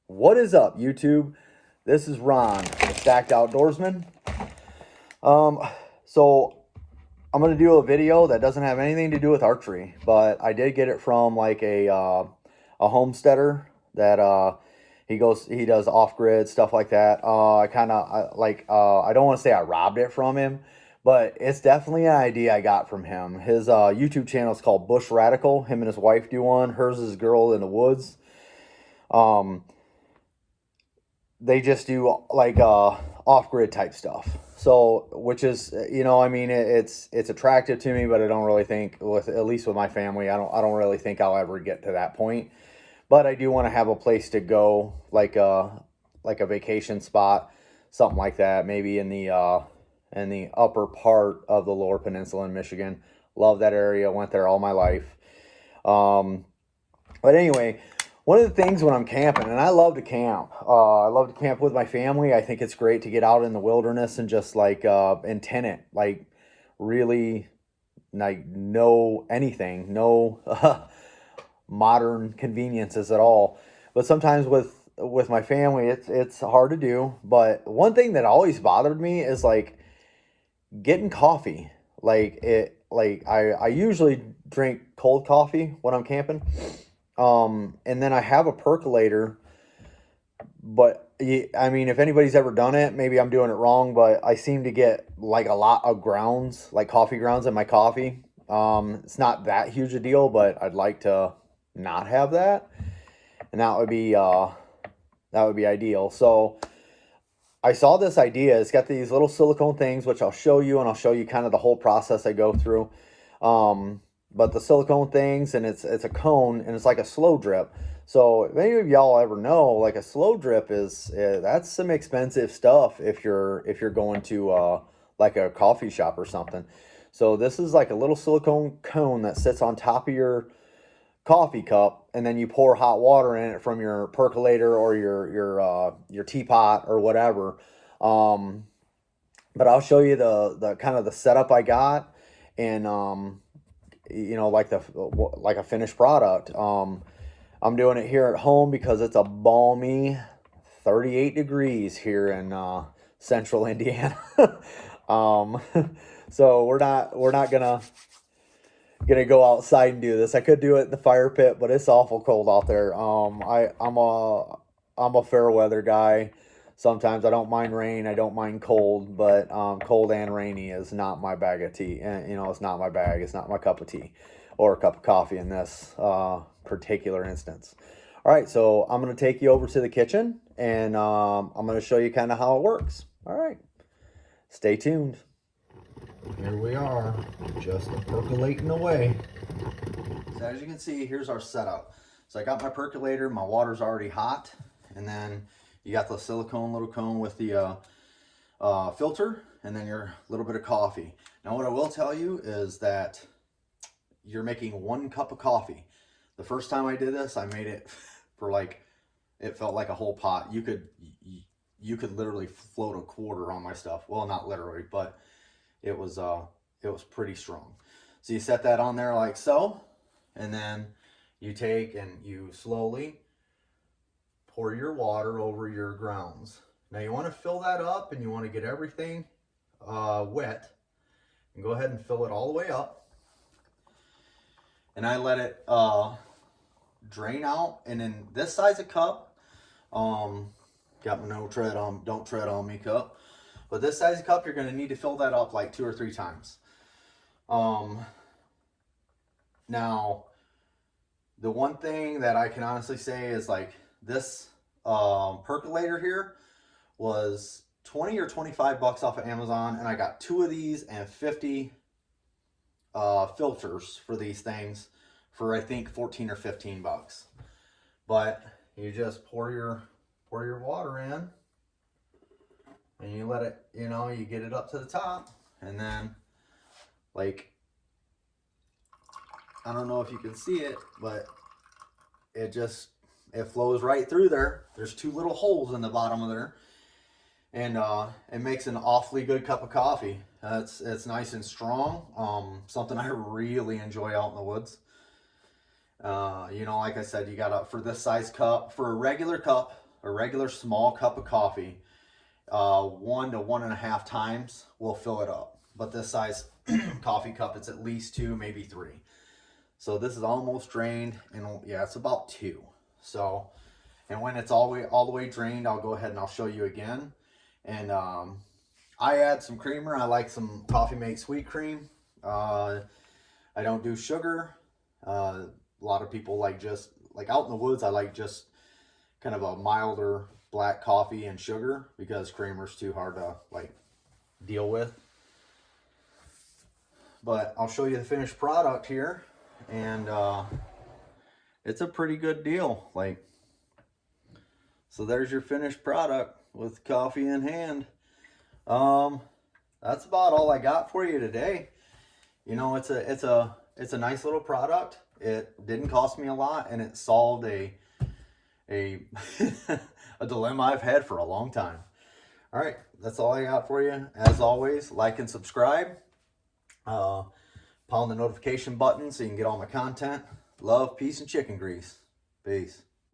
What is up, YouTube? This is Ron, the Stacked Outdoorsman. Um, so I'm gonna do a video that doesn't have anything to do with archery, but I did get it from like a homesteader that he does off grid stuff like that. I don't want to say I robbed it from him, but it's definitely an idea I got from him. His YouTube channel is called Bush Radical. Him and his wife do one. Hers is Girl in the Woods. Um, they just do like off-grid type stuff, so which is, I mean, it's attractive to me, but I don't really think, with at least with my family, I don't really think I'll ever get to that point. But I do want to have a place to go, like a vacation spot, something like that, maybe in the upper part of the Lower Peninsula in Michigan. Love that area, went there all my life. um but anyway, one of the things when I'm camping, and I love to camp, I love to camp with my family. I think it's great to get out in the wilderness and just like and tent it, like really, like no anything, no modern conveniences at all. But sometimes with my family, it's hard to do. But one thing that always bothered me is like getting coffee. I usually drink cold coffee when I'm camping. And then I have a percolator, but I mean, if anybody's ever done it, maybe I'm doing it wrong, but I seem to get like a lot of grounds, like coffee grounds in my coffee. It's not that huge a deal, but I'd like to not have that, and that would be ideal. So I saw this idea. It's got these little silicone things, which I'll show you, and I'll show you kind of the whole process I go through. But the silicone things, and it's a cone, and it's like a slow drip. So if any of y'all ever know, like a slow drip is that's some expensive stuff if you're going to like a coffee shop or something. So this is like a little silicone cone that sits on top of your coffee cup, and then you pour hot water in it from your percolator or your teapot or whatever. Um, but I'll show you the kind of the setup I got, and like a finished product. I'm doing it here at home because it's a balmy 38 degrees here in central Indiana. um, so we're not gonna go outside and do this. I could do it in the fire pit, but it's awful cold out there. I'm a fair weather guy. Sometimes I don't mind rain, I don't mind cold, but cold and rainy is not my bag of tea. And it's not my bag. It's not my cup of tea, or a cup of coffee in this particular instance. All right, so I'm gonna take you over to the kitchen, and I'm gonna show you kind of how it works. All right, stay tuned. Here we are, just percolating away. So as you can see, here's our setup. So I got my percolator, my water's already hot, and then you got the silicone little cone with the filter, and then your little bit of coffee. Now what I will tell you is that you're making 1 cup of coffee. The first time I did this, I made it for like, it felt like a whole pot. You could literally float a quarter on my stuff. Well, not literally, but it was pretty strong. So you set that on there like so, and then you take and you slowly pour your water over your grounds. Now you want to fill that up, and you want to get everything wet, and go ahead and fill it all the way up. And I let it drain out. And in this size of cup, got my don't tread on me cup. But this size of cup, you're going to need to fill that up like 2 or 3 times. Now, the one thing that I can honestly say is like this percolator here was 20 or 25 bucks off of Amazon, and I got 2 of these and 50 filters for these things for I think 14 or 15 bucks. But you just pour your water in, and you let it, you get it up to the top, and then, like, I don't know if you can see it, but it flows right through there. There's 2 little holes in the bottom of there, and it makes an awfully good cup of coffee. It's nice and strong. Something I really enjoy out in the woods. Like I said, you got for this size cup, for a regular cup, a regular small cup of coffee, 1 to 1.5 times will fill it up. But this size coffee cup, it's at least 2, maybe 3. So this is almost drained, and yeah, it's about 2. So, and when it's all the way drained, I'll go ahead and I'll show you again. And I add some creamer. I like some Coffee Mate sweet cream. I don't do sugar. A lot of people like just, like out in the woods, I like just kind of a milder black coffee and sugar because creamer's too hard to like deal with. But I'll show you the finished product here, and it's a pretty good deal. Like, so there's your finished product with coffee in hand. That's about all I got for you today. You know, it's a nice little product. It didn't cost me a lot, and it solved a a dilemma I've had for a long time. All right, that's all I got for you. As always, like and subscribe. Pound the notification button so you can get all my content. Love, peace, and chicken grease. Peace.